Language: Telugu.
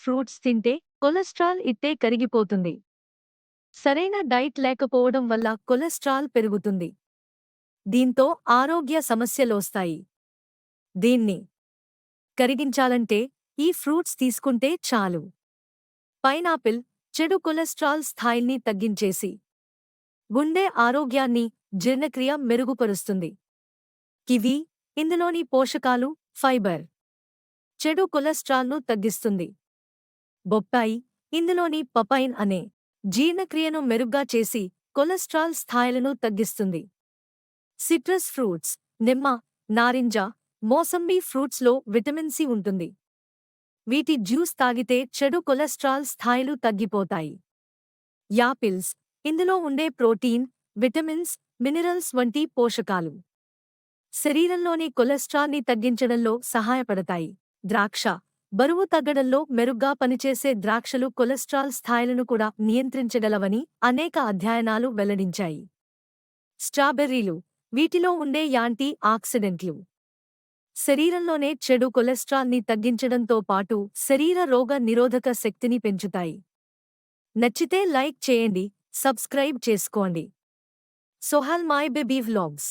ఫ్రూట్స్ తింటే కొలెస్ట్రాల్ ఇట్టే కరిగిపోతుంది. సరైన డైట్ లేకపోవడం వల్ల కొలెస్ట్రాల్ పెరుగుతుంది. దీంతో ఆరోగ్య సమస్యలొస్తాయి. దీన్ని కరిగించాలంటే ఈ ఫ్రూట్స్ తీసుకుంటే చాలు. పైనాపిల్ చెడు కొలెస్ట్రాల్ స్థాయిల్ని తగ్గించేసి గుండె ఆరోగ్యాన్ని, జీర్ణక్రియ మెరుగుపరుస్తుంది. కివి ఇందులోని పోషకాలు, ఫైబర్ చెడు కొలెస్ట్రాల్ను తగ్గిస్తుంది. బొప్పాయి ఇందులోని పపైన్ అనే జీర్ణక్రియను మెరుగ్గా చేసి కొలెస్ట్రాల్ స్థాయిలను తగ్గిస్తుంది. సిట్రస్ ఫ్రూట్స్ నిమ్మ, నారింజ, మోసంబీ ఫ్రూట్స్లో విటమిన్ సి ఉంటుంది. వీటి జ్యూస్ తాగితే చెడు కొలెస్ట్రాల్ స్థాయిలు తగ్గిపోతాయి. యాపిల్స్ ఇందులో ఉండే ప్రోటీన్, విటమిన్స్, మినరల్స్ వంటి పోషకాలు శరీరంలోని కొలెస్ట్రాల్ని తగ్గించడంలో సహాయపడతాయి. ద్రాక్ష బరువు తగ్గడంలో మెరుగ్గా పనిచేసే ద్రాక్షలు కొలెస్ట్రాల్ స్థాయిలను కూడా నియంత్రించగలవని అనేక అధ్యయనాలు వెల్లడించాయి. స్ట్రాబెర్రీలు వీటిలో ఉండే యాంటీ ఆక్సిడెంట్లు శరీరంలోనే చెడు కొలెస్ట్రాల్ని తగ్గించడంతో పాటు శరీర రోగ నిరోధక శక్తిని పెంచుతాయి. నచ్చితే లైక్ చేయండి, సబ్స్క్రైబ్ చేసుకోండి. Sohail my baby vlogs.